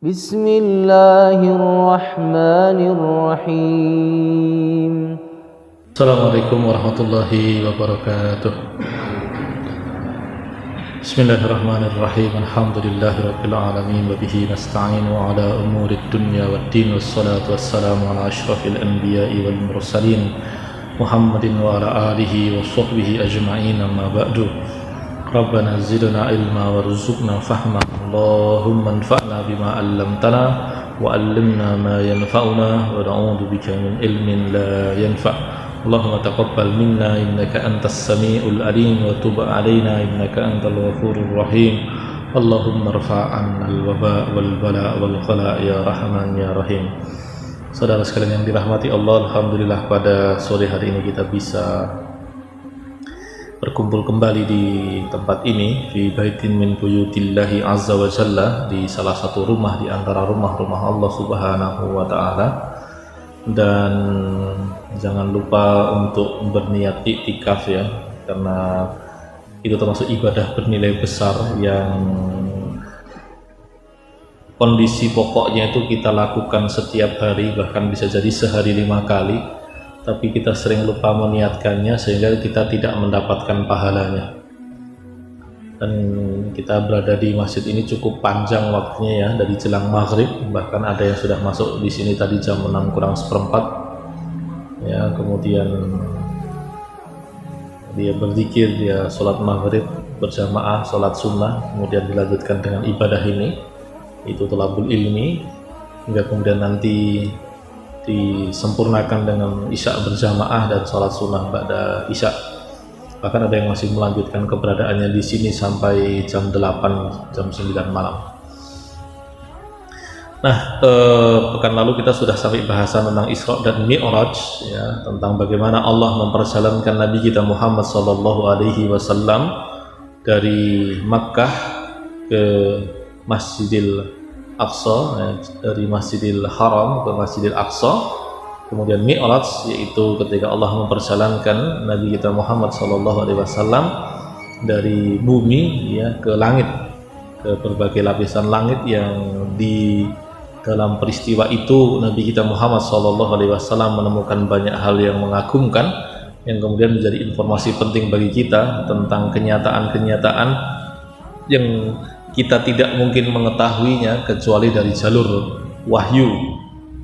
بسم الله الرحمن الرحيم. Assalamualaikum warahmatullahi wabarakatuh. Bismillahirrahmanirrahim. Alhamdulillahi rabbil alamin wa bihi nasta'inu ala umurid dunya waddin, wassalatu wassalamu ala asyrafil anbiya'i wal mursalin Muhammadin wa ala alihi wa sahbihi ajma'in, amma ba'du. Rabbana zidna ilma warzuqna fahma. Allahumma anfa'na bima 'allamtana wa 'allimna ma yanfa'una wa na'udzu bika min ilmin la yanfa'. Allahumma taqabbal minna innaka antas samiul alim wa tub 'alaina innaka antal ghafurur rahim. Allahumma irfa' 'anna al-waba wal bala wal khala ya rahman ya rahim. Saudara sekalian yang dirahmati Allah, alhamdulillah pada sore hari ini kita bisa berkumpul kembali di tempat ini, di baitin min buyutillahi azza wa jalla, di salah satu rumah di antara rumah-rumah Allah subhanahu wa ta'ala. Dan jangan lupa untuk berniat iktikaf ya, karena itu termasuk ibadah bernilai besar yang kondisi pokoknya itu kita lakukan setiap hari, bahkan bisa jadi sehari 5 kali, tapi kita sering lupa meniatkannya sehingga kita tidak mendapatkan pahalanya. Dan kita berada di masjid ini cukup panjang waktunya ya, dari jelang maghrib, bahkan ada yang sudah masuk di sini tadi jam 6 kurang seperempat ya. Kemudian dia berzikir, dia sholat maghrib berjamaah, sholat sunnah, kemudian dilanjutkan dengan ibadah ini, itu thalabul ilmi, hingga kemudian nanti disempurnakan dengan isya berjamaah dan sholat sunnah ba'da isya. Bahkan ada yang masih melanjutkan keberadaannya di sini sampai jam 8, jam 9 malam. Nah, pekan lalu kita sudah sampai bahasan tentang Isra dan Mi'raj ya, tentang bagaimana Allah memperjalankan Nabi kita Muhammad sallallahu alaihi wasallam dari Makkah ke Masjidil Aqsa ya, dari Masjidil Haram ke Masjidil Aqsa. Kemudian Mi'raj, yaitu ketika Allah memperjalankan Nabi kita Muhammad SAW dari bumi ya ke langit, ke berbagai lapisan langit, yang di dalam peristiwa itu Nabi kita Muhammad SAW menemukan banyak hal yang mengagumkan, yang kemudian menjadi informasi penting bagi kita tentang kenyataan-kenyataan yang kita tidak mungkin mengetahuinya kecuali dari jalur wahyu,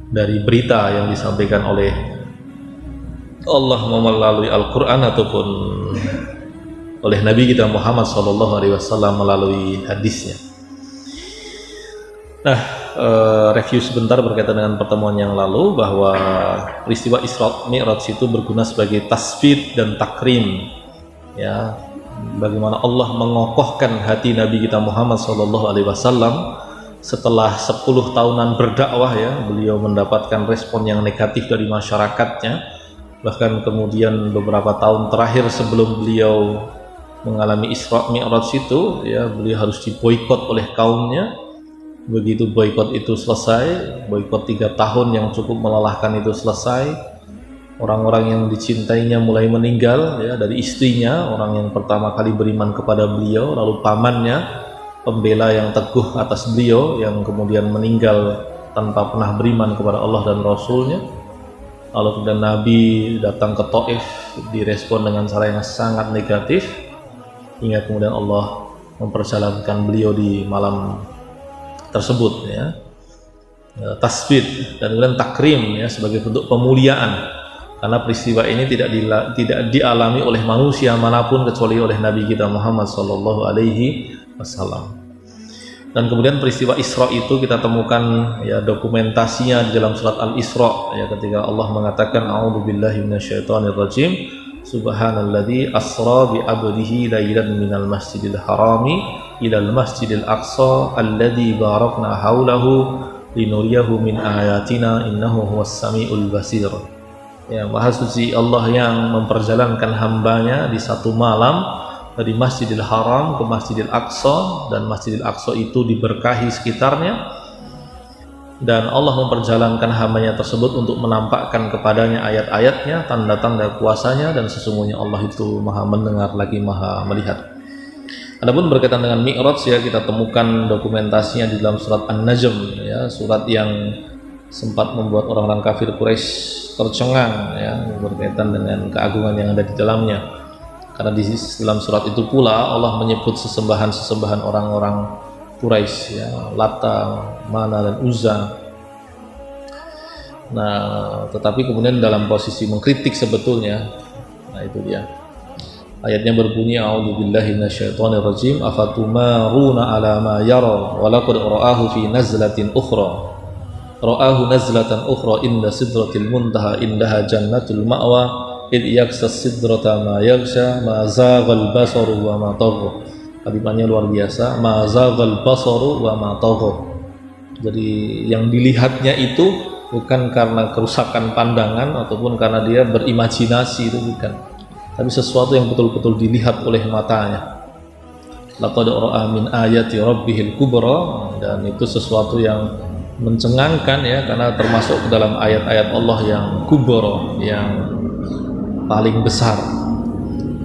dari berita yang disampaikan oleh Allah melalui Al-Quran ataupun oleh Nabi kita Muhammad SAW melalui hadisnya. Nah, review sebentar berkaitan dengan pertemuan yang lalu, bahwa peristiwa Isra Mi'raj itu berguna sebagai tasbit dan takrim ya, bagaimana Allah mengokohkan hati Nabi kita Muhammad SAW. Setelah 10 tahunan berdakwah ya, beliau mendapatkan respon yang negatif dari masyarakatnya. Bahkan kemudian beberapa tahun terakhir sebelum beliau mengalami Isra Mi'raj itu ya, beliau harus diboikot oleh kaumnya. Begitu boikot itu selesai, boikot 3 tahun yang cukup melelahkan itu selesai, orang-orang yang dicintainya mulai meninggal ya, dari istrinya, orang yang pertama kali beriman kepada beliau, lalu pamannya, pembela yang teguh atas beliau, yang kemudian meninggal tanpa pernah beriman kepada Allah dan Rasulnya. Lalu kemudian Nabi datang ke Taif, direspon dengan cara yang sangat negatif, hingga kemudian Allah memperjalankan beliau di malam tersebut ya, tasbih dan kemudian takrim ya, sebagai bentuk pemuliaan, karena peristiwa ini tidak dialami oleh manusia manapun kecuali oleh Nabi kita Muhammad sallallahu alaihi wasallam. Dan kemudian peristiwa Isra itu kita temukan ya dokumentasinya di dalam surat Al-Isra ya, ketika Allah mengatakan a'udzubillahi minasyaitonirrajim, subhanalladzi asra bi 'abdihi lailan minal masjidil harami ilal masjidil aqsa alladzi barakna haulahu linuriyahu min ayatina innahu huwas samiul basir. Ya, maha suci Allah yang memperjalankan hambanya di satu malam dari Masjidil Haram ke Masjidil Aqsa, dan Masjidil Aqsa itu diberkahi sekitarnya, dan Allah memperjalankan hambanya tersebut untuk menampakkan kepadanya ayat-ayatnya, tanda-tanda kuasanya, dan sesungguhnya Allah itu maha mendengar lagi maha melihat. Adapun berkaitan dengan Mi'raj ya, kita temukan dokumentasinya di dalam surat An-Najm ya, surat yang sempat membuat orang-orang kafir Quraisy tercengang ya, berkaitan dengan keagungan yang ada di dalamnya. Karena di dalam surat itu pula Allah menyebut sesembahan-sesembahan orang-orang Quraisy ya, Lata, Mana dan Uzza. Nah, tetapi kemudian dalam posisi mengkritik sebetulnya. Nah, itu dia. Ayatnya berbunyi a'udzubillahi minasyaitonirrajim afatumaruna ala ma yara wa laqad ra'ahu fi nazlatin ukhra inda sidratil muntaha indaha jannatul ma'wa id yaksas sidrata ma yaksha ma zaghal basaru wa ma tagha. Kalimatnya luar biasa, ma zaghal basaru wa ma tagha. Jadi yang dilihatnya itu bukan karena kerusakan pandangan ataupun karena dia berimajinasi, itu bukan, tapi sesuatu yang betul-betul dilihat oleh matanya. Laqad ra'a min ayati rabbihil kubra, dan itu sesuatu yang mencengangkan ya, karena termasuk ke dalam ayat-ayat Allah yang kubra, yang paling besar.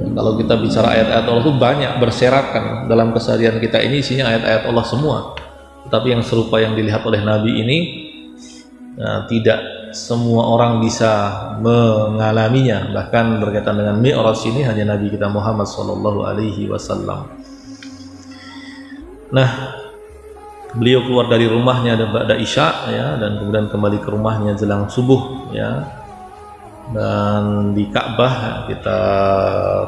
Ya, kalau kita bicara ayat-ayat Allah itu banyak berserakan dalam keseharian kita ini, isinya ayat-ayat Allah semua. Tetapi yang serupa yang dilihat oleh Nabi ini tidak semua orang bisa mengalaminya. Bahkan berkaitan dengan Mi'raj ini hanya Nabi kita Muhammad SAW. Nah, beliau keluar dari rumahnya ba'da Isya ya, dan kemudian kembali ke rumahnya jelang subuh ya. Dan di Ka'bah kita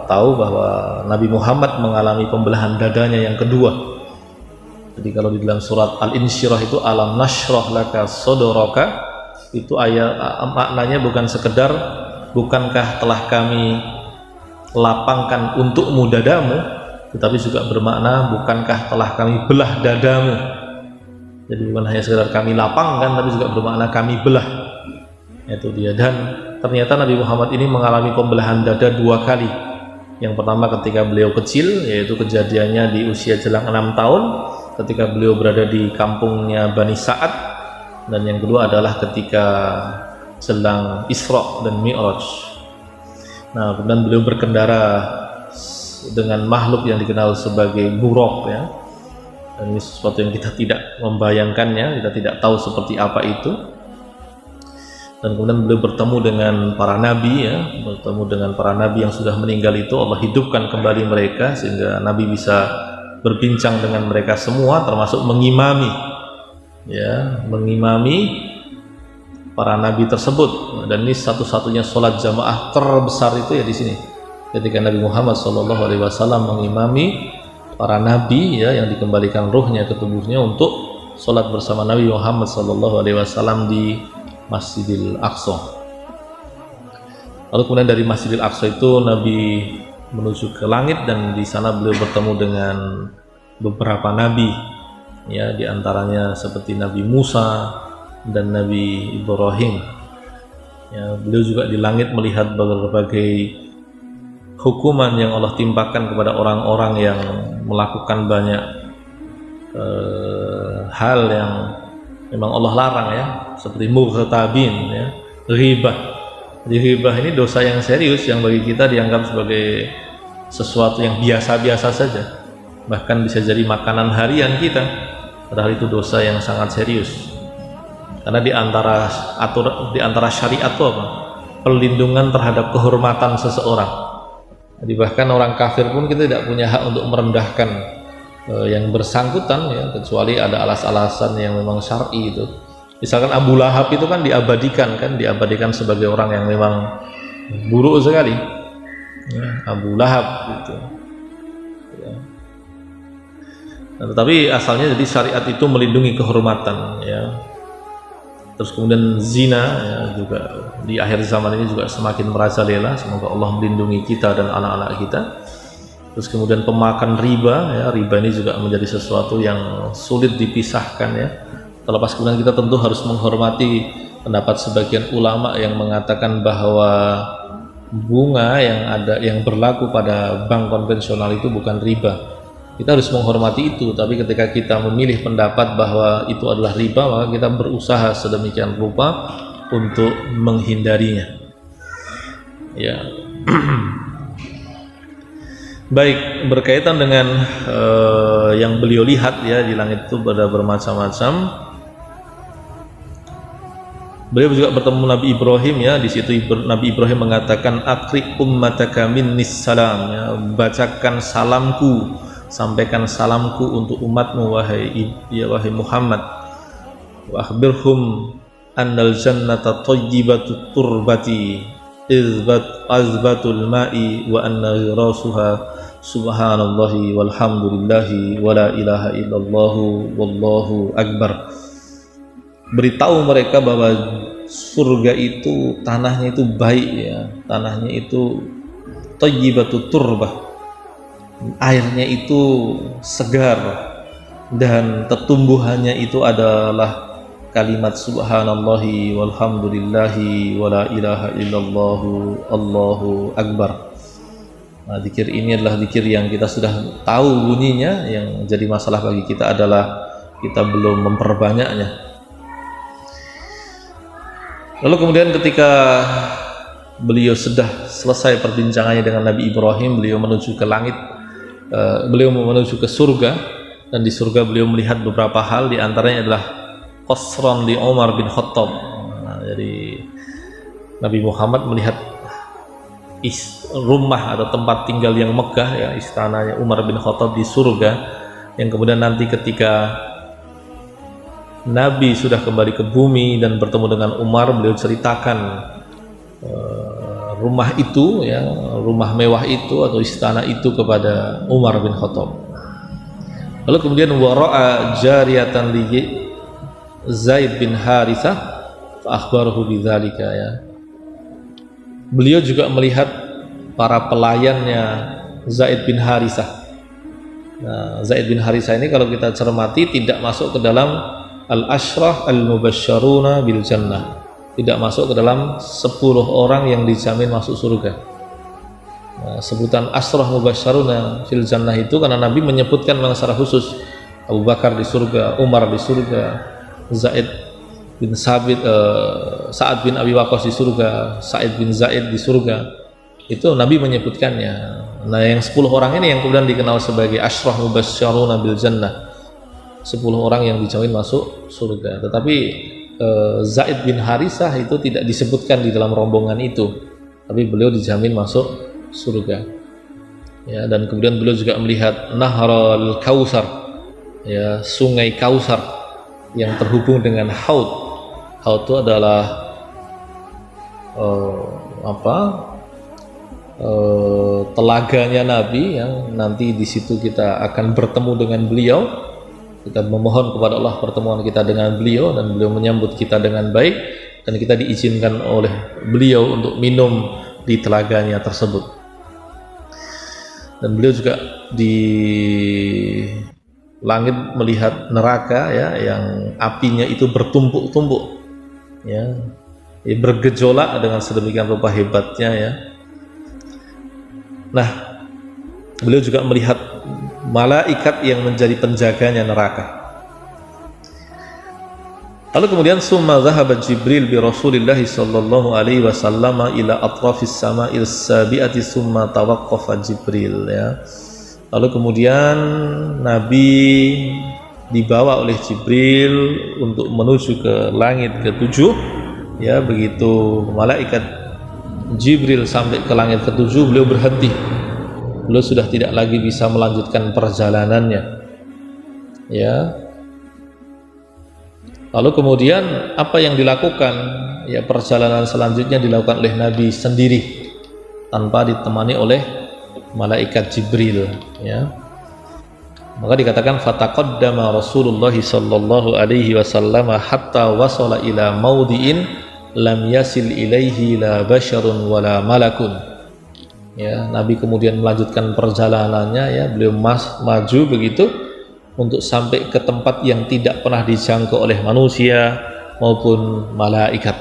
tahu bahwa Nabi Muhammad mengalami pembelahan dadanya yang kedua. Jadi kalau di dalam surat Al-Insyirah itu alam nashrah laka sadraka, itu ayat maknanya bukan sekedar bukankah telah kami lapangkan untukmu dadamu, tetapi juga bermakna bukankah telah kami belah dadamu. Jadi bukan hanya sekedar kami lapangkan, tapi juga bermakna kami belah. Itu dia. Dan ternyata Nabi Muhammad ini mengalami pembelahan dada 2 kali. Yang pertama ketika beliau kecil, yaitu kejadiannya di usia jelang 6 tahun ketika beliau berada di kampungnya Bani Sa'ad. Dan yang kedua adalah ketika jelang Isra dan Mi'raj. Nah, kemudian beliau berkendara dengan makhluk yang dikenal sebagai buraq ya. Dan ini sesuatu yang kita tidak membayangkannya, kita tidak tahu seperti apa itu. Dan kemudian beliau bertemu dengan para nabi ya, bertemu dengan para nabi yang sudah meninggal itu, Allah hidupkan kembali mereka sehingga nabi bisa berbincang dengan mereka semua, termasuk mengimami para nabi tersebut. Dan ini satu-satunya sholat jamaah terbesar itu ya di sini, ketika Nabi Muhammad SAW mengimami para nabi ya, yang dikembalikan ruhnya ke tubuhnya untuk sholat bersama Nabi Muhammad SAW di Masjidil Aqsa. Lalu kemudian dari Masjidil Aqsa itu Nabi menuju ke langit, dan di sana beliau bertemu dengan beberapa nabi ya, diantaranya seperti Nabi Musa dan Nabi Ibrahim ya. Beliau juga di langit melihat berbagai hukuman yang Allah timpakan kepada orang-orang yang melakukan banyak hal yang memang Allah larang ya, seperti mughtabin ya, ghibah. Jadi ghibah ini dosa yang serius yang bagi kita dianggap sebagai sesuatu yang biasa-biasa saja, bahkan bisa jadi makanan harian kita, padahal itu dosa yang sangat serius. Karena di antara syariat itu apa? Perlindungan terhadap kehormatan seseorang. Jadi bahkan orang kafir pun kita tidak punya hak untuk merendahkan yang bersangkutan ya, kecuali ada alas-alasan yang memang syar'i itu. Misalkan Abu Lahab itu kan diabadikan sebagai orang yang memang buruk sekali ya, Abu Lahab gitu ya. Nah, tetapi asalnya jadi syariat itu melindungi kehormatan ya. Terus kemudian zina ya, juga di akhir zaman ini juga semakin merajalela, semoga Allah melindungi kita dan anak-anak kita. Terus kemudian pemakan riba ya, riba ini juga menjadi sesuatu yang sulit dipisahkan ya. Terlepas kemudian kita tentu harus menghormati pendapat sebagian ulama yang mengatakan bahwa bunga yang berlaku pada bank konvensional itu bukan riba. Kita harus menghormati itu, tapi ketika kita memilih pendapat bahwa itu adalah riba, maka kita berusaha sedemikian rupa untuk menghindarinya ya. Baik, berkaitan dengan yang beliau lihat ya di langit itu pada bermacam-macam. Beliau juga bertemu Nabi Ibrahim ya, di situ Nabi Ibrahim mengatakan akri ummataka minnis salam ya, bacakan salamku, sampaikan salamku untuk umatmu wahai Muhammad. Wa akhbirhum annal jannata thayyibatu turbati azbatul ma'i wa anna rasuha subhanallahi walhamdulillahi wala ilaha illallah wallahu akbar. Beritahu mereka bahwa surga itu tanahnya itu baik ya, tanahnya itu thayyibatu turbah, airnya itu segar, dan tertumbuhannya itu adalah kalimat subhanallahi walhamdulillahi wala ilaha illallah allahu akbar. Nah, zikir ini adalah zikir yang kita sudah tahu bunyinya, yang jadi masalah bagi kita adalah kita belum memperbanyaknya. Lalu kemudian ketika beliau sudah selesai perbincangannya dengan Nabi Ibrahim, beliau menuju ke langit, beliau menuju ke surga, dan di surga beliau melihat beberapa hal, di antaranya adalah qasran li Umar bin Khattab. Nah, jadi Nabi Muhammad melihat rumah atau tempat tinggal yang megah ya, istananya Umar bin Khattab di surga, yang kemudian nanti ketika Nabi sudah kembali ke bumi dan bertemu dengan Umar, beliau ceritakan rumah itu ya, rumah mewah itu atau istana itu kepada Umar bin Khattab. Lalu kemudian wara'a jariyatan li Zaid bin Harithah fa akhbarahu bidzalika ya. Beliau juga melihat para pelayannya Zaid bin Harithah. Nah, Zaid bin Harithah ini kalau kita cermati tidak masuk ke dalam al-ashrah al-mubasysyaruna bil jannah, tidak masuk ke dalam 10 orang yang dijamin masuk surga. Nah, sebutan ashrah mubasysyaruna fil jannah itu karena Nabi menyebutkan memang secara khusus Abu Bakar di surga, Umar di surga, Zaid bin Sabit, Sa'ad bin Abi Waqqas di surga, Sa'id bin Zaid di surga. Itu Nabi menyebutkannya. Nah, yang 10 orang ini yang kemudian dikenal sebagai ashrah mubasysyaruna bil jannah, 10 orang yang dijamin masuk surga. Tetapi Zaid bin Harithah itu tidak disebutkan di dalam rombongan itu, tapi beliau dijamin masuk surga ya. Dan kemudian beliau juga melihat Nahrul Kautsar ya, sungai Kautsar yang terhubung dengan Haud. Haud itu adalah telaganya Nabi yang nanti di situ kita akan bertemu dengan beliau. Kita memohon kepada Allah pertemuan kita dengan beliau, dan beliau menyambut kita dengan baik, dan kita diizinkan oleh beliau untuk minum di telaganya tersebut. Dan beliau juga di langit melihat neraka ya, yang apinya itu bertumpuk-tumpuk ya, bergejolak dengan sedemikian rupa hebatnya ya. Nah, beliau juga melihat malaikat yang menjadi penjaganya neraka. Lalu kemudian summa dhahaba Jibril bi Rasulillah sallallahu alaihi wasallam ila atrafis sama'il sabi'ati summa tawaqqafa Jibril ya. Lalu kemudian Nabi dibawa oleh Jibril untuk menuju ke langit ke-7 ya. Begitu malaikat Jibril sampai ke langit ke-7, beliau berhenti. Beliau sudah tidak lagi bisa melanjutkan perjalanannya ya. Lalu kemudian apa yang dilakukan ya, perjalanan selanjutnya dilakukan oleh Nabi sendiri tanpa ditemani oleh malaikat Jibril ya. Maka dikatakan fataqaddama Rasulullah sallallahu alaihi wasallam hatta wasala ila maudhi'in lam yasil ilaihi la basyarun wala malakun ya. Nabi kemudian melanjutkan perjalanannya ya, beliau maju begitu untuk sampai ke tempat yang tidak pernah dijangkau oleh manusia maupun malaikat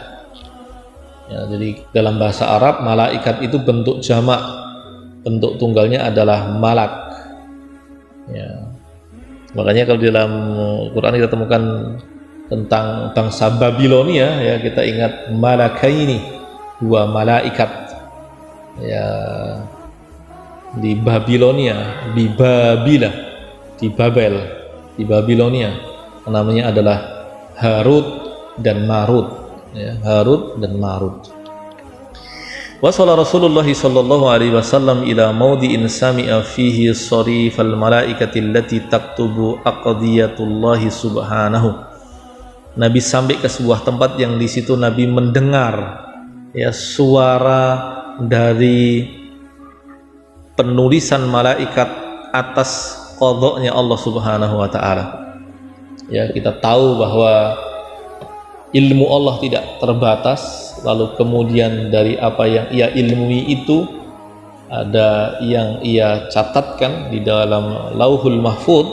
ya. Jadi dalam bahasa Arab malaikat itu bentuk jamak, bentuk tunggalnya adalah malak ya. Makanya kalau di dalam Quran kita temukan tentang bangsa Babilonia ya, kita ingat malakaini, 2 malaikat ya. di Babilonia, di Babila, di Babel, di Babilonia. Namanya adalah Harut dan Marut, ya, Harut dan Marut. Wasala Rasulullah sallallahu alaihi wasallam ila maudhi'in sami'a fihi sarifal malaikati allati taktubu aqdiyatullahi subhanahu. Nabi sampai ke sebuah tempat yang di situ Nabi mendengar, ya, suara dari penulisan malaikat atas qadha-nya Allah Subhanahu wa taala. Ya, kita tahu bahwa ilmu Allah tidak terbatas, lalu kemudian dari apa yang ia ilmui itu ada yang ia catatkan di dalam Lauhul Mahfuz,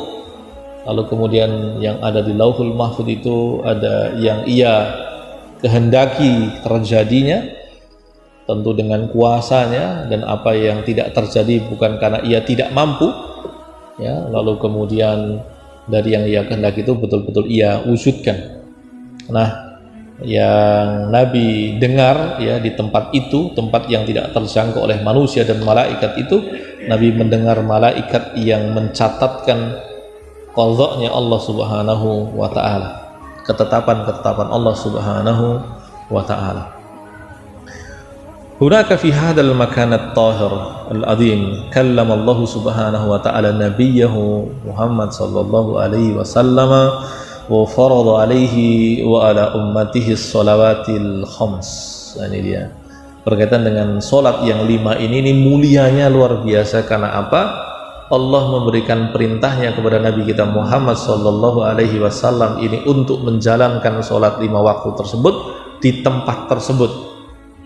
lalu kemudian yang ada di Lauhul Mahfuz itu ada yang ia kehendaki terjadinya tentu dengan kuasanya, dan apa yang tidak terjadi bukan karena ia tidak mampu, ya, lalu kemudian dari yang ia kehendaki itu betul-betul ia wujudkan. Nah, yang Nabi dengar, ya, di tempat itu, tempat yang tidak terjangkau oleh manusia dan malaikat itu, Nabi mendengar malaikat yang mencatatkan qadha-nya Allah Subhanahu wa taala, ketetapan-ketetapan Allah Subhanahu wa taala. Hunaka fi hadzal makan at-tahir al-azim kallama Allah Subhanahu wa taala nabiyahu Muhammad sallallahu alaihi wasallam wa farada alaihi wa ala ummatihi shalawatil khams. Ini dia berkaitan dengan solat yang 5 ini mulianya luar biasa. Karena apa? Allah memberikan perintahnya kepada Nabi kita Muhammad sallallahu alaihi wasallam ini untuk menjalankan solat 5 waktu tersebut di tempat tersebut,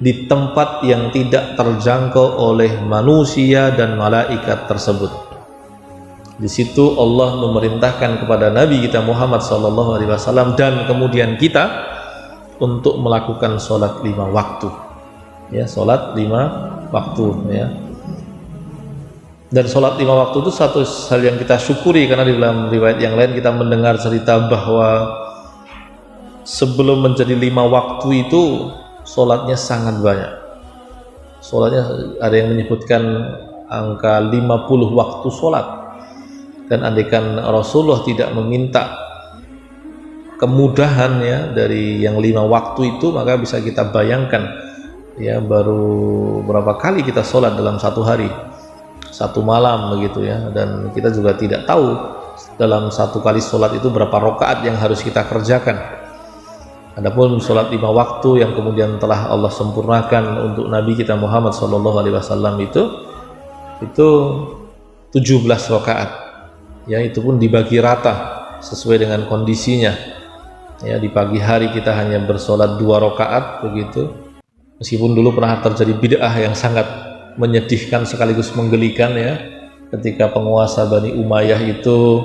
di tempat yang tidak terjangkau oleh manusia dan malaikat tersebut. Di situ Allah memerintahkan kepada Nabi kita Muhammad SAW dan kemudian kita untuk melakukan sholat 5 waktu, ya, sholat 5 waktu, ya. Dan sholat 5 waktu itu satu hal yang kita syukuri, karena di dalam riwayat yang lain kita mendengar cerita bahwa sebelum menjadi 5 waktu itu sholatnya sangat banyak. Sholatnya ada yang menyebutkan angka 50 waktu sholat. Dan andaikan Rasulullah tidak meminta kemudahan, ya, dari yang 5 waktu itu, maka bisa kita bayangkan, ya, baru berapa kali kita sholat dalam satu hari, satu malam begitu, ya. Dan kita juga tidak tahu dalam satu kali sholat itu berapa rakaat yang harus kita kerjakan. Adapun sholat 5 waktu yang kemudian telah Allah sempurnakan untuk Nabi kita Muhammad SAW itu 17 rakaat. Ya, itu pun dibagi rata sesuai dengan kondisinya. Ya, di pagi hari kita hanya bersolat 2 rakaat begitu. Meskipun dulu pernah terjadi bid'ah yang sangat menyedihkan sekaligus menggelikan, ya, ketika penguasa Bani Umayyah itu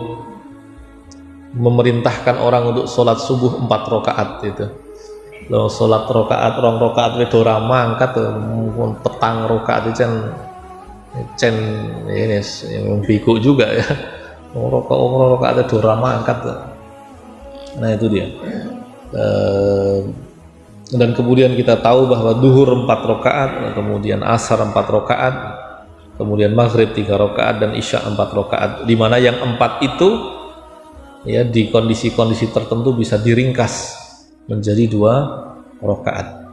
memerintahkan orang untuk sholat subuh 4 rakaat itu. Loh, sholat rakaat, 2 rakaat itu ora mangkat, petang rakaat itu cen ini yang biku juga, ya. Rakaat itu ora mangkat. Nah, itu dia. Dan kemudian kita tahu bahwa duhur 4 rakaat, kemudian asar 4 rakaat, kemudian maghrib 3 rakaat, dan isya 4 rakaat, di mana yang 4 itu, ya, di kondisi-kondisi tertentu bisa diringkas menjadi 2 rakaat.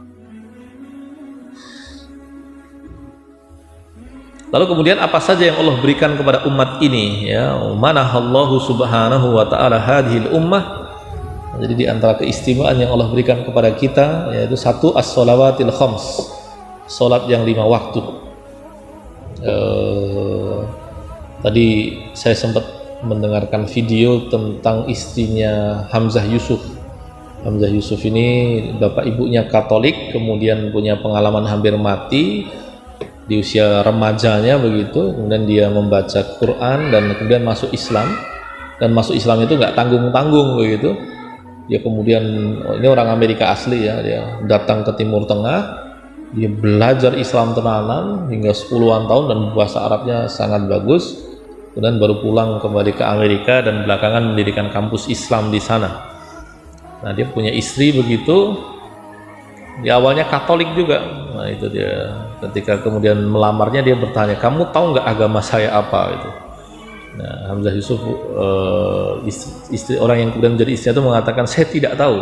Lalu kemudian apa saja yang Allah berikan kepada umat ini, ya, manahallahu subhanahu wa ta'ala hadhil ummah. Jadi di antara keistimewaan yang Allah berikan kepada kita, yaitu 1, as-sholawatil khams, sholat yang 5 waktu. Tadi saya sempat mendengarkan video tentang istrinya Hamzah Yusuf. Hamzah Yusuf ini bapak ibunya Katolik, kemudian punya pengalaman hampir mati di usia remajanya begitu, kemudian dia membaca Quran dan kemudian masuk Islam, dan masuk Islam itu nggak tanggung-tanggung begitu. Dia kemudian, ini orang Amerika asli, ya, dia datang ke Timur Tengah, dia belajar Islam tenanan hingga 10-an tahun dan bahasa Arabnya sangat bagus, kemudian baru pulang kembali ke Amerika dan belakangan mendirikan kampus Islam di sana. Nah, dia punya istri begitu, Di awalnya Katolik juga. Nah itu dia. Ketika kemudian melamarnya dia bertanya, kamu tahu nggak agama saya apa itu? Nah Hamzah Yusuf istri orang yang kemudian menjadi istrinya itu mengatakan saya tidak tahu.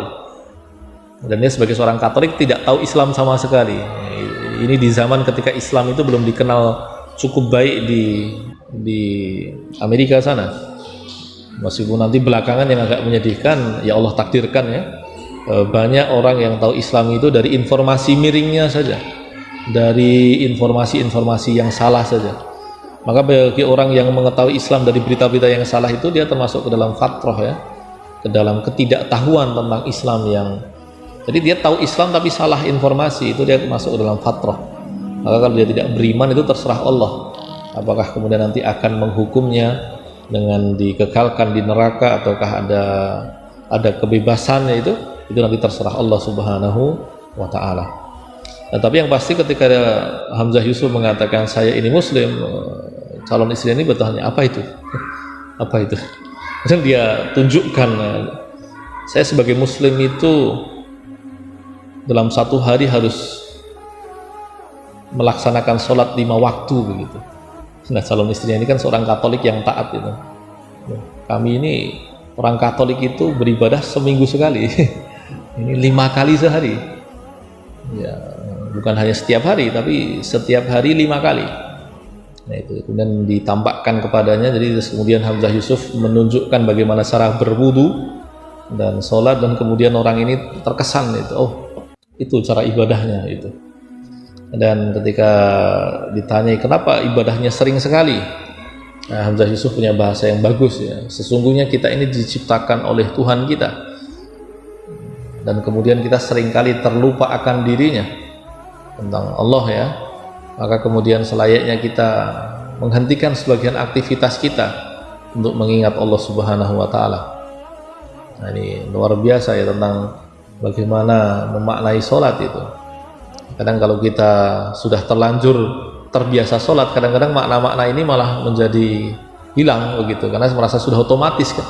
Dan dia sebagai seorang Katolik tidak tahu Islam sama sekali. Ini di zaman ketika Islam itu belum dikenal cukup baik di Amerika sana. Meskipun nanti belakangan yang agak menyedihkan, ya Allah takdirkan ya, banyak orang yang tahu Islam itu dari informasi miringnya saja, dari informasi-informasi yang salah saja. Maka bagi orang yang mengetahui Islam dari berita-berita yang salah itu, dia termasuk ke dalam fatrah ya, ke dalam ketidaktahuan tentang Islam yang, jadi dia tahu Islam tapi salah informasi, itu dia masuk ke dalam fatrah. Maka kalau dia tidak beriman itu terserah Allah, apakah kemudian nanti akan menghukumnya dengan dikekalkan di neraka ataukah ada kebebasannya, itu nanti terserah Allah Subhanahu wa taala. Nah, tapi yang pasti ketika Hamzah Yusuf mengatakan saya ini muslim, calon istri ini bertanya apa itu? Apa itu? Dan dia tunjukkan, saya sebagai muslim itu dalam satu hari harus melaksanakan sholat 5 waktu begitu. Nah calon istrinya ini kan seorang Katolik yang taat itu. Kami ini orang Katolik itu beribadah seminggu sekali. Ini 5 kali sehari. Ya, bukan hanya setiap hari, tapi setiap hari 5 kali. Nah itu kemudian ditampakkan kepadanya. Jadi kemudian Hamzah Yusuf menunjukkan bagaimana cara berwudu dan sholat, dan kemudian orang ini terkesan itu. Oh, itu cara ibadahnya itu. Dan ketika ditanya kenapa ibadahnya sering sekali, nah, Hamzah Yusuf punya bahasa yang bagus ya. Sesungguhnya kita ini diciptakan oleh Tuhan kita, dan kemudian kita seringkali terlupa akan dirinya, tentang Allah ya. Maka kemudian selayaknya kita menghentikan sebagian aktivitas kita untuk mengingat Allah Subhanahu wa taala. Nah ini luar biasa ya tentang bagaimana memaknai sholat itu. Kadang kalau kita sudah terlanjur terbiasa sholat, kadang-kadang makna-makna ini malah menjadi hilang begitu, karena merasa sudah otomatis kan,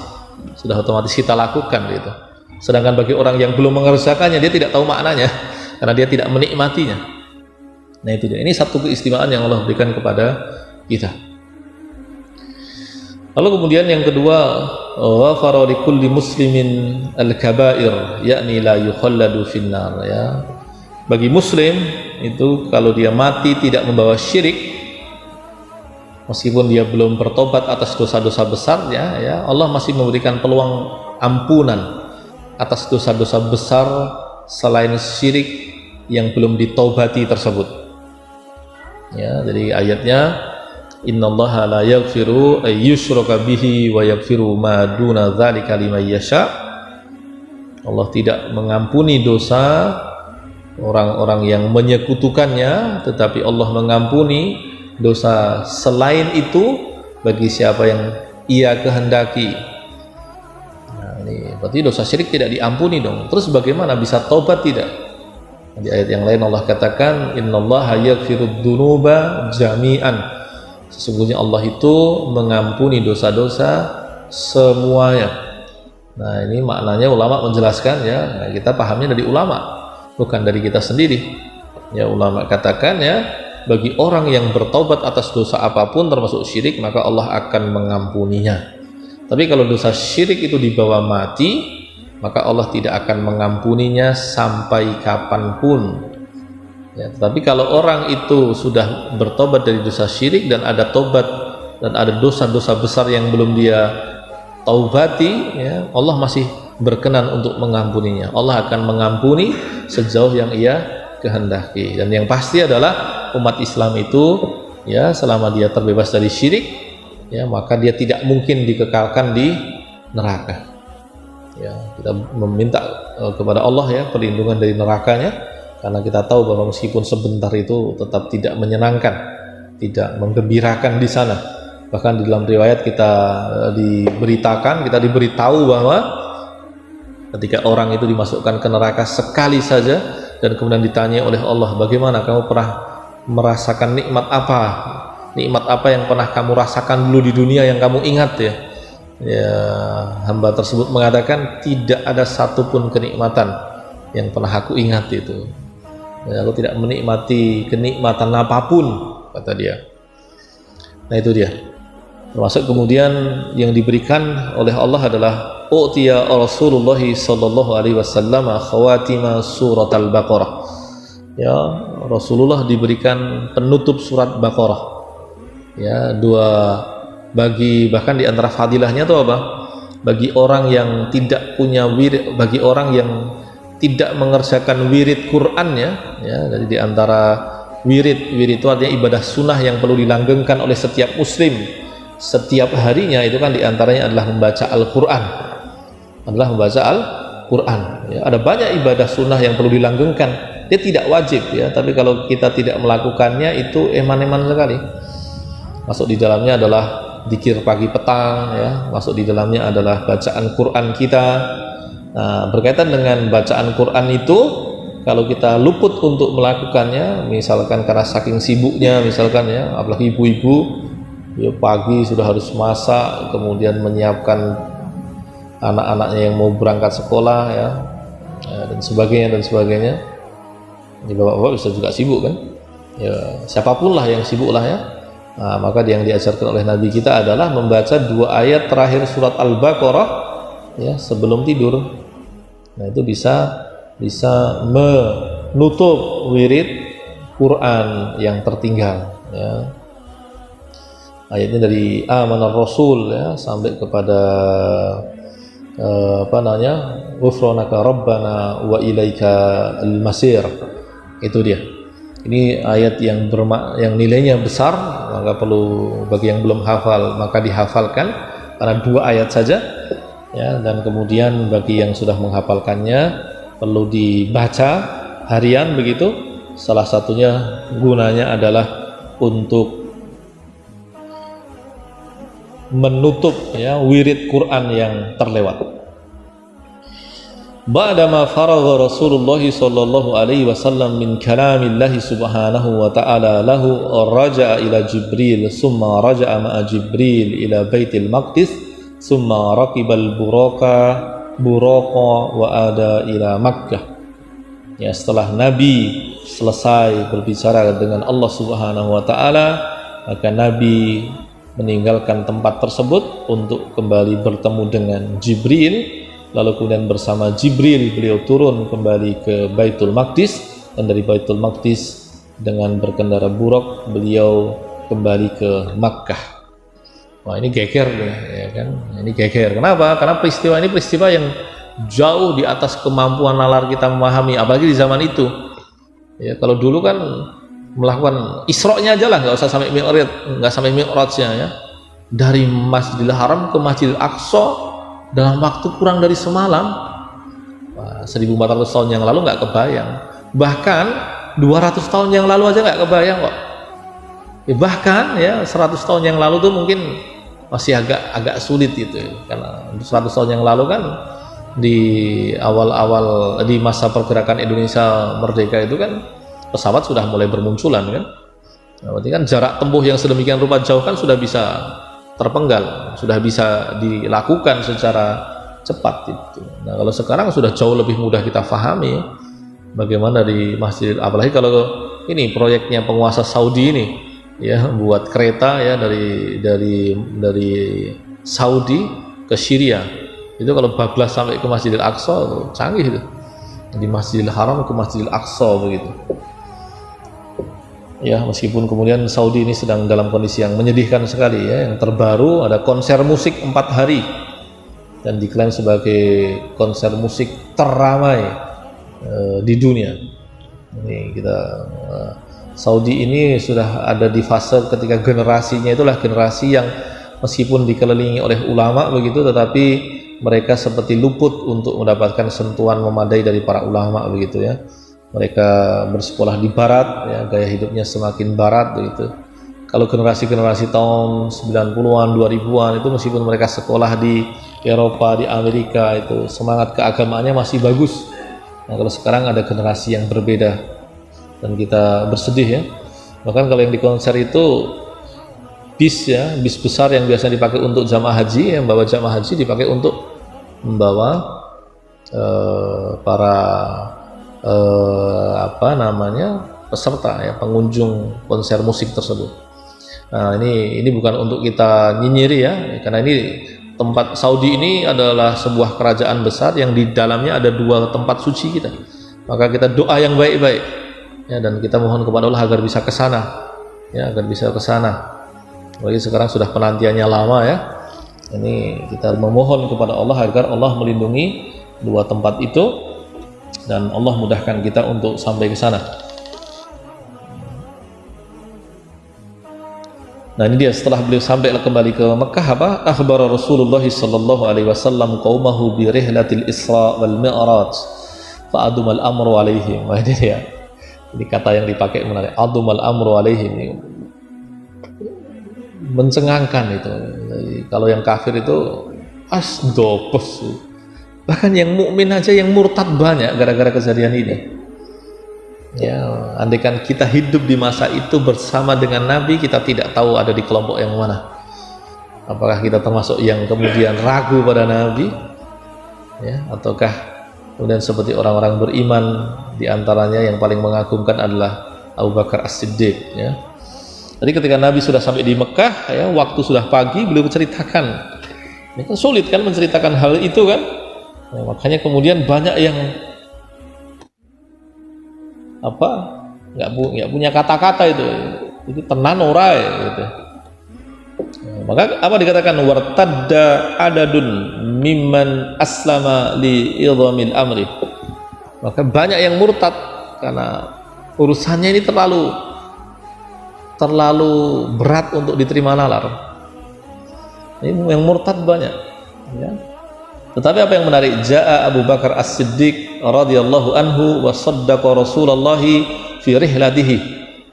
sudah otomatis kita lakukan gitu. Sedangkan bagi orang yang belum mengerjakannya, dia tidak tahu maknanya karena dia tidak menikmatinya. Nah itu dia, ini satu keistimewaan yang Allah berikan kepada kita. Lalu kemudian yang kedua, ghafara likulli muslimin al-kabair, yakni la yukhalladu finnar ya. Bagi muslim itu kalau dia mati tidak membawa syirik, meskipun dia belum bertobat atas dosa-dosa besarnya ya, Allah masih memberikan peluang ampunan atas dosa-dosa besar selain syirik yang belum ditobati tersebut. Ya, jadi ayatnya innallaha la yaghfiru ay yushraka bihi wa yaghfiru ma duna dzalika liman yasha. Allah tidak mengampuni dosa orang-orang yang menyekutukannya, tetapi Allah mengampuni dosa selain itu bagi siapa yang Ia kehendaki. Nah, ini berarti dosa syirik tidak diampuni dong. Terus bagaimana bisa taubat tidak? Di ayat yang lain Allah katakan innallaha yaghfirud dzunuba jami'an. Sesungguhnya Allah itu mengampuni dosa-dosa semuanya. Nah, ini maknanya ulama menjelaskan ya. Nah, kita pahamnya dari ulama, bukan dari kita sendiri ya. Ulama katakan ya, bagi orang yang bertaubat atas dosa apapun termasuk syirik, maka Allah akan mengampuninya. Tapi kalau dosa syirik itu dibawa mati, maka Allah tidak akan mengampuninya sampai kapanpun ya. Tetapi kalau orang itu sudah bertobat dari dosa syirik dan ada tobat dan ada dosa-dosa besar yang belum dia taubati ya, Allah masih berkenan untuk mengampuninya. Allah akan mengampuni sejauh yang Ia kehendaki. Dan yang pasti adalah umat Islam itu ya, selama dia terbebas dari syirik ya, maka dia tidak mungkin dikekalkan di neraka. Ya, kita meminta kepada Allah ya perlindungan dari nerakanya, karena kita tahu bahwa meskipun sebentar itu tetap tidak menyenangkan, tidak menggembirakan di sana. Bahkan di dalam riwayat kita diberitahu bahwa ketika orang itu dimasukkan ke neraka sekali saja dan kemudian ditanya oleh Allah, bagaimana kamu pernah merasakan nikmat apa? Nikmat apa yang pernah kamu rasakan dulu di dunia yang kamu ingat ya? Ya, hamba tersebut mengatakan tidak ada satupun kenikmatan yang pernah aku ingat itu. Ya, aku tidak menikmati kenikmatan apapun, kata dia. Nah itu dia. Termasuk kemudian yang diberikan oleh Allah adalah utiya Rasulullah sallallahu alaihi wasallam khawatima surat al-Baqarah. Ya, Rasulullah diberikan penutup surat Baqarah. Ya, bahkan di antara fadilahnya itu apa? Bagi orang yang tidak punya wirid, bagi orang yang tidak mengerjakan wirid Quran ya, jadi di antara wirid itu artinya ibadah sunnah yang perlu dilanggengkan oleh setiap muslim setiap harinya, itu kan diantaranya adalah membaca Al-Quran, ya. Ada banyak ibadah sunnah yang perlu dilanggengkan, dia tidak wajib ya, tapi kalau kita tidak melakukannya itu eman-eman sekali. Masuk di dalamnya adalah dzikir pagi petang ya, masuk di dalamnya adalah bacaan Quran kita. Nah, berkaitan dengan bacaan Quran itu, kalau kita luput untuk melakukannya, misalkan karena saking sibuknya, misalkan ya, apalagi ibu-ibu ya pagi sudah harus masak, kemudian menyiapkan anak-anaknya yang mau berangkat sekolah ya, dan sebagainya. Ini bapak-bapak bisa juga sibuk kan ya, siapapun lah yang sibuk lah ya. Nah, maka yang diajarkan oleh Nabi kita adalah membaca 2 ayat terakhir surat Al-Baqarah ya sebelum tidur. Nah itu bisa menutup wirid Quran yang tertinggal ya. Ayatnya dari Amanar Rasul ya sampai kepada Ghufranaka Rabbana wa ilaika al-masir. Itu dia. Ini ayat yang nilainya besar, maka perlu bagi yang belum hafal maka dihafalkan karena 2 ayat saja ya, dan kemudian bagi yang sudah menghafalkannya perlu dibaca harian begitu. Salah satunya gunanya adalah untuk menutup ya wirid Quran yang terlewat. Ba'dama faragha Rasulullah sallallahu alaihi wasallam min kalamillahi subhanahu wa ta'ala lahu raja'a ila Jibril summa raja'a ma'a Jibril ila Baitil Maqdis summa raqibal buraqa wa ada ila Makkah. Ya, setelah Nabi selesai berbicara dengan Allah subhanahu wa ta'ala, maka Nabi meninggalkan tempat tersebut untuk kembali bertemu dengan Jibril. Lalu kemudian bersama Jibril beliau turun kembali ke Baitul Maqdis, dan dari Baitul Maqdis dengan berkendara buraq beliau kembali ke Makkah. Wah ini geger ya kan? Ini geger. Kenapa? Karena peristiwa ini peristiwa yang jauh di atas kemampuan nalar kita memahami, apalagi di zaman itu. Ya kalau dulu kan melakukan Isra-nya aja lah, nggak usah sampai Mi'rajnya ya. Dari Masjidil Haram ke Masjidil Aqsa dalam waktu kurang dari semalam. 1400 tahun yang lalu nggak kebayang, bahkan 200 tahun yang lalu aja nggak kebayang kok ya, bahkan ya 100 tahun yang lalu tuh mungkin masih agak sulit gitu ya. Karena 100 tahun yang lalu kan di awal-awal di masa pergerakan Indonesia merdeka itu kan pesawat sudah mulai bermunculan kan. Nah, berarti kan jarak tempuh yang sedemikian rupa jauh kan sudah bisa terpenggal, sudah bisa dilakukan secara cepat itu. Nah kalau sekarang sudah jauh lebih mudah kita pahami bagaimana di masjid, apalagi kalau ini proyeknya penguasa Saudi ini ya, buat kereta ya dari Saudi ke Syria itu kalau bablas sampai ke Masjidil Aqsa canggih itu, di Masjidil Haram ke Masjidil Aqsa begitu. Ya meskipun kemudian Saudi ini sedang dalam kondisi yang menyedihkan sekali ya. Yang terbaru ada konser musik 4 hari dan diklaim sebagai konser musik terramai di dunia. Ini kita Saudi ini sudah ada di fase ketika generasinya itulah generasi yang meskipun dikelilingi oleh ulama begitu, tetapi mereka seperti luput untuk mendapatkan sentuhan memadai dari para ulama begitu ya. Mereka bersekolah di barat ya, gaya hidupnya semakin barat begitu. Kalau generasi-generasi tahun 90-an, 2000-an itu meskipun mereka sekolah di Eropa, di Amerika, itu semangat keagamaannya masih bagus. Nah, kalau sekarang ada generasi yang berbeda dan kita bersedih ya. Bahkan kalau yang di konser itu bis besar yang biasa dipakai untuk jamaah haji, yang bawa jamaah haji dipakai untuk membawa para peserta ya, pengunjung konser musik tersebut. Nah, ini bukan untuk kita nyinyiri ya, karena ini tempat Saudi ini adalah sebuah kerajaan besar yang di dalamnya ada 2 tempat suci kita. Maka kita doa yang baik-baik ya, dan kita mohon kepada Allah agar bisa ke sana ya, agar bisa ke sana. Apalagi sekarang sudah penantiannya lama ya. Ini kita memohon kepada Allah agar Allah melindungi 2 tempat itu dan Allah mudahkan kita untuk sampai ke sana. Nah, ini dia setelah beliau sampai kembali ke Mekah, akhbar Rasulullah sallallahu alaihi wasallam qaumahu bi rihlatil Isra wal Mi'raj fa adumal amru alaihim. Wah, ini dia. Ini kata yang dipakai menarik, adumal amru alaihim. Mencengangkan itu. Jadi, kalau yang kafir itu asdopos. Bahkan yang mukmin aja yang murtad banyak gara-gara kejadian ini. Ya, andaikan kita hidup di masa itu bersama dengan Nabi, kita tidak tahu ada di kelompok yang mana. Apakah kita termasuk yang kemudian ragu pada Nabi, ya, ataukah kemudian seperti orang-orang beriman, diantaranya yang paling mengagumkan adalah Abu Bakar As-Siddiq. Ya. Jadi ketika Nabi sudah sampai di Mekah, ya, waktu sudah pagi, beliau menceritakan. Ini kan sulit kan menceritakan hal itu kan? Ya, makanya kemudian banyak yang nggak punya kata-kata itu tenan ora gitu. Maka apa dikatakan wartadda adadun mimman aslama li idhamil amri. Maka banyak yang murtad karena urusannya ini terlalu berat untuk diterima nalar. Ini yang murtad banyak ya. Tetapi apa yang menarik, jaa Abu Bakar As-Siddiq radhiyallahu anhu wa saddaqa Rasulullah fi rihlatihi.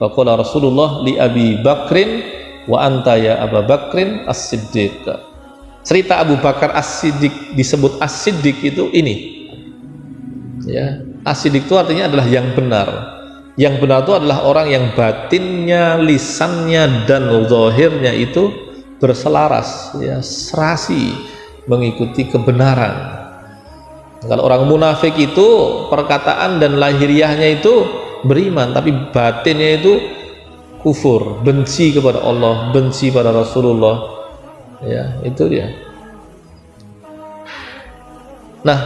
Wa qala Rasulullah li Abi Bakrin wa anta ya Abu Bakrin As-Siddiq. Cerita Abu Bakar As-Siddiq disebut As-Siddiq itu ini. Ya, As-Siddiq itu artinya adalah yang benar. Yang benar itu adalah orang yang batinnya, lisannya dan zahirnya itu berselaras, ya, serasi mengikuti kebenaran. Kalau orang munafik itu perkataan dan lahiriahnya itu beriman, tapi batinnya itu kufur, benci kepada Allah, benci pada Rasulullah. Ya, itu dia. Nah,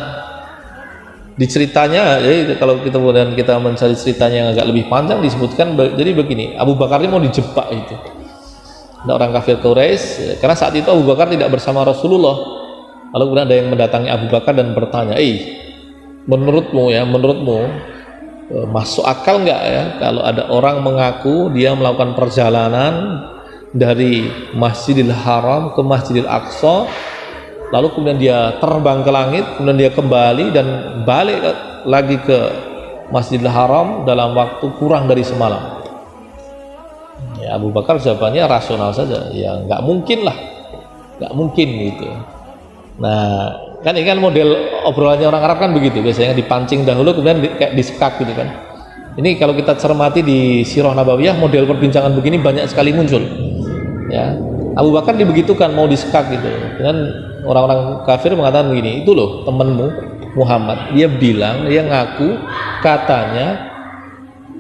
di ceritanya, jadi kalau kita kemudian kita mencari ceritanya yang agak lebih panjang, disebutkan jadi begini, Abu Bakar ini mau dijebak itu. Ada orang kafir Quraisy, karena saat itu Abu Bakar tidak bersama Rasulullah. Lalu kemudian ada yang mendatangi Abu Bakar dan bertanya, menurutmu masuk akal nggak ya kalau ada orang mengaku dia melakukan perjalanan dari Masjidil Haram ke Masjidil Aqsa, lalu kemudian dia terbang ke langit, kemudian dia kembali dan balik lagi ke Masjidil Haram dalam waktu kurang dari semalam. Ya, Abu Bakar jawabannya rasional saja, ya nggak mungkin lah, nggak mungkin gitu. Nah, kan ini kan model obrolannya orang Arab kan begitu, biasanya dipancing dahulu kemudian kayak disekak gitu kan. Ini kalau kita cermati di Sirah Nabawiyah, model perbincangan begini banyak sekali muncul. Ya, Abu Bakar dibegitukan mau disekak gitu. Dan orang-orang kafir mengatakan begini, itu loh temanmu Muhammad, dia bilang, dia ngaku katanya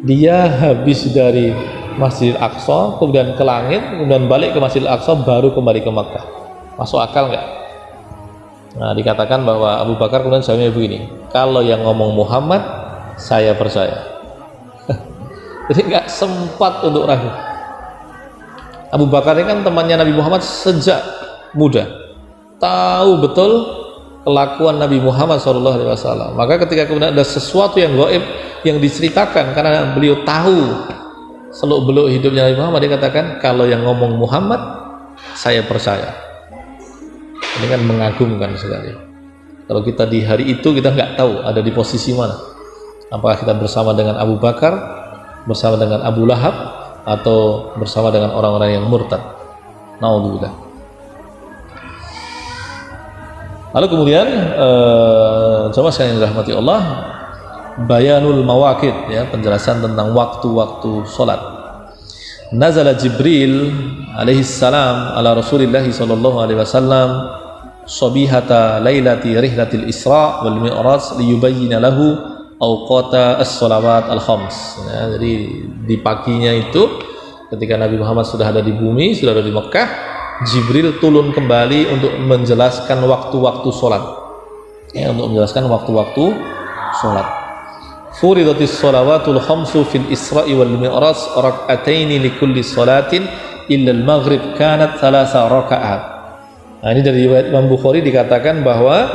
dia habis dari Masjidil Aqsa kemudian ke langit, kemudian balik ke Masjidil Aqsa baru kembali ke Makkah. Masuk akal nggak? Nah, dikatakan bahwa Abu Bakar kemudian jawabnya begini, kalau yang ngomong Muhammad saya percaya. Jadi nggak sempat untuk ragu. Abu Bakar ini kan temannya Nabi Muhammad sejak muda, tahu betul kelakuan Nabi Muhammad SAW. Maka ketika kemudian ada sesuatu yang gaib yang diceritakan karena beliau tahu seluk-beluk hidupnya Nabi Muhammad, dia katakan kalau yang ngomong Muhammad saya percaya. Ini kan mengagumkan sekali. Kalau kita di hari itu kita nggak tahu ada di posisi mana, apakah kita bersama dengan Abu Bakar, bersama dengan Abu Lahab, atau bersama dengan orang-orang yang murtad. Naudzubillah. Lalu kemudian coba sekalian dirahmati Allah, bayanul mawaqit, ya, penjelasan tentang waktu-waktu sholat. Nazala Jibril alaihi salam ala Rasulillah sallallahu alaihi wasallam sabihata lailati rihlatil Isra wal Mi'raj liyubayyana lahu awqata as-shalawat al-khams. Ya, jadi di paginya itu ketika Nabi Muhammad sudah ada di bumi, sudah ada di Mekah, Jibril turun kembali untuk menjelaskan waktu-waktu sholat. Ya, untuk menjelaskan waktu-waktu sholat. Furidatis shalawatul khamsu fil Isra'i wal Mi'raj rak'ataini likulli shalatin illa al-maghrib kanat 3 raka'at. Nah, ini dari riwayat Imam Bukhari dikatakan bahwa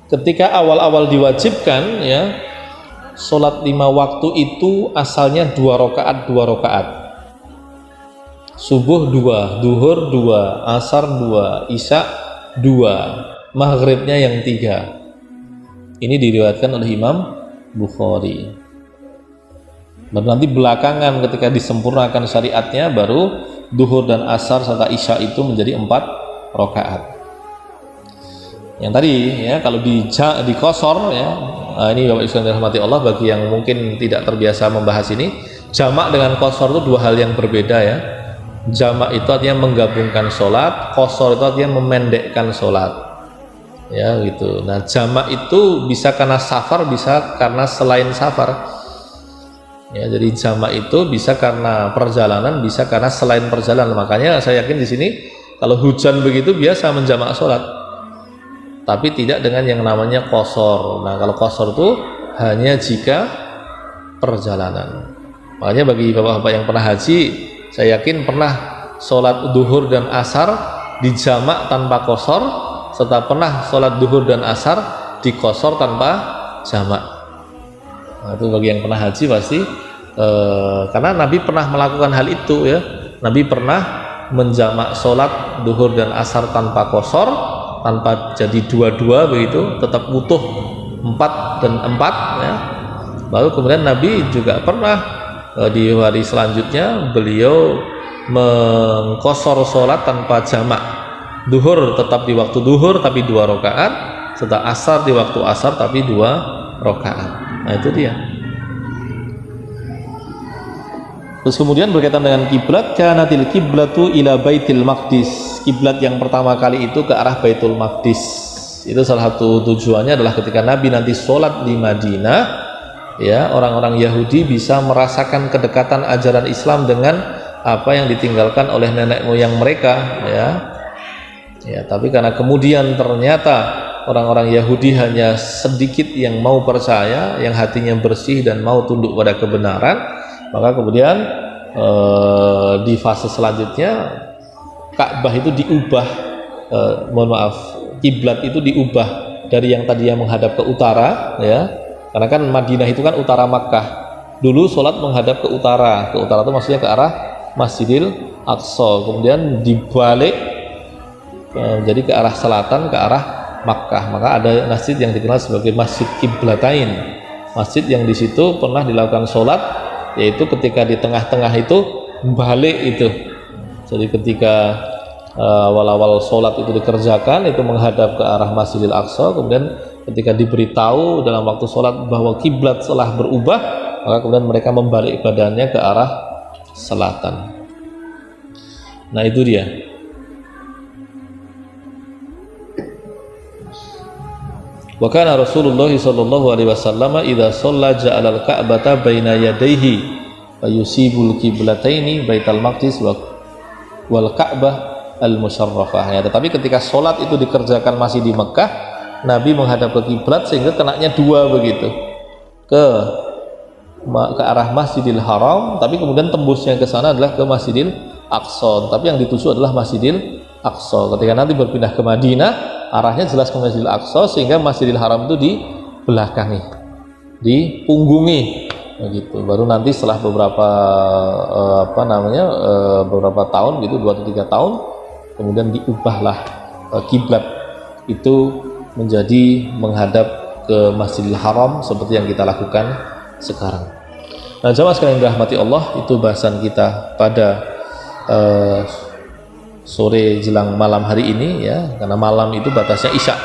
ketika awal-awal diwajibkan, ya, sholat 5 waktu itu asalnya 2 rakaat. Subuh 2, duhur 2, asar 2, isya 2, maghribnya yang 3. Ini diriwayatkan oleh Imam Bukhari. Baru nanti belakangan ketika disempurnakan syariatnya, baru duhur dan asar serta isya itu menjadi 4 rakaat. Yang tadi, ya, kalau di qashar, ya, nah ini Bapak Ibu sekalian dirahmati Allah, bagi yang mungkin tidak terbiasa membahas ini, jamak dengan qashar itu 2 hal yang berbeda, ya. Jamak itu artinya menggabungkan sholat, qashar itu artinya memendekkan sholat, ya, gitu. Nah, jamak itu bisa karena safar, bisa karena selain safar, ya. Jadi jamak itu bisa karena perjalanan, bisa karena selain perjalanan. Makanya saya yakin di sini kalau hujan begitu biasa menjamak sholat, tapi tidak dengan yang namanya qashar. Nah, kalau qashar itu hanya jika perjalanan. Makanya bagi bapak-bapak yang pernah haji, saya yakin pernah sholat duhur dan asar dijamak tanpa qashar, serta pernah sholat duhur dan asar di qashar tanpa jamak. Nah, itu bagi yang pernah haji pasti, karena Nabi pernah melakukan hal itu, ya. Nabi pernah menjamak sholat duhur dan asar tanpa qashar, tanpa jadi 2-2 begitu, tetap utuh 4 dan 4, ya. Lalu kemudian Nabi juga pernah di hari selanjutnya beliau mengqashar sholat tanpa jamak. Duhur tetap di waktu duhur tapi 2 rakaat, serta asar di waktu asar tapi 2 rakaat. Nah, itu dia. Terus kemudian berkaitan dengan kiblat, kanatil kiblatu ila Baitul Maqdis. Kiblat yang pertama kali itu ke arah Baitul Maqdis. Itu salah satu tujuannya adalah ketika Nabi nanti sholat di Madinah, ya, orang-orang Yahudi bisa merasakan kedekatan ajaran Islam dengan apa yang ditinggalkan oleh nenek moyang mereka, ya. Ya, tapi karena kemudian ternyata orang-orang Yahudi hanya sedikit yang mau percaya, yang hatinya bersih dan mau tunduk pada kebenaran, maka kemudian di fase selanjutnya Ka'bah itu diubah, kiblat itu diubah dari yang tadinya menghadap ke utara, ya. Karena kan Madinah itu kan utara Makkah. Dulu sholat menghadap ke utara itu maksudnya ke arah Masjidil Aqsa. Kemudian dibalik, jadi ke arah selatan, ke arah Makkah. Maka ada masjid yang dikenal sebagai Masjid Qiblatain. Masjid yang di situ pernah dilakukan sholat, yaitu ketika di tengah-tengah itu balik itu. Jadi ketika awal-awal sholat itu dikerjakan, itu menghadap ke arah Masjidil Aqsa. Kemudian ketika diberitahu dalam waktu sholat bahwa kiblat telah berubah, maka kemudian mereka membalik badannya ke arah selatan. Nah, itu dia. Wa kana Rasulullah sallallahu alaihi wasallam idza shalla ja'ala al-ka'bata baina yadayhi wa yusibul qiblataini Baitul Maqdis wal Ka'bah al-musyarrafah. Ya, tetapi ketika sholat itu dikerjakan masih di Mekah, Nabi menghadap ke kiblat sehingga kenanya 2 begitu, ke arah Masjidil Haram, tapi kemudian tembusnya ke sana adalah ke Masjidil Aqsa, tapi yang dituju adalah Masjidil Aqsa. Ketika nanti berpindah ke Madinah, arahnya jelas ke Masjidil Aqsa, sehingga Masjidil Haram itu di belakangi, dipunggungi begitu. Baru nanti setelah beberapa beberapa tahun gitu, 2 atau 3 tahun, kemudian diubahlah kiblat itu menjadi menghadap ke Masjidil Haram seperti yang kita lakukan sekarang. Nah, jamaah sekalian yang dirahmati Allah, itu bahasan kita pada sore jelang malam hari ini, ya, karena malam itu batasnya isya.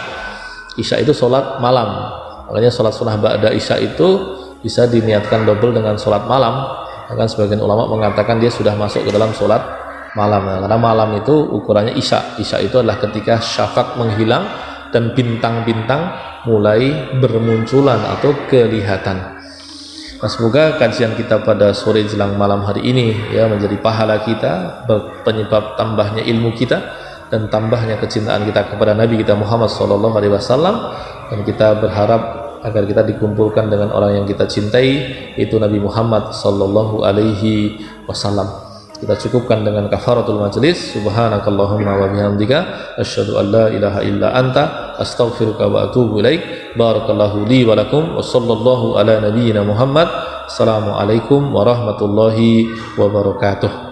Isya itu sholat malam, makanya sholat sunnah ba'da isya itu bisa diniatkan double dengan sholat malam. Bahkan sebagian ulama mengatakan dia sudah masuk ke dalam sholat malam, karena malam itu ukurannya isya. Isya itu adalah ketika syafaq menghilang dan bintang-bintang mulai bermunculan atau kelihatan. Nah, semoga kajian kita pada sore jelang malam hari ini ya menjadi pahala kita, penyebab tambahnya ilmu kita dan tambahnya kecintaan kita kepada Nabi kita Muhammad SAW, dan kita berharap agar kita dikumpulkan dengan orang yang kita cintai, yaitu Nabi Muhammad SAW. Kita cukupkan dengan kafaratul majlis. Subhanakallahumma wa bihamdika asyhadu an la ilaha illa anta astaghfiruka wa atubu ilaik. Barakallahu li wa lakum wa sallallahu ala nabiyyina Muhammad. Assalamualaikum warahmatullahi wabarakatuh.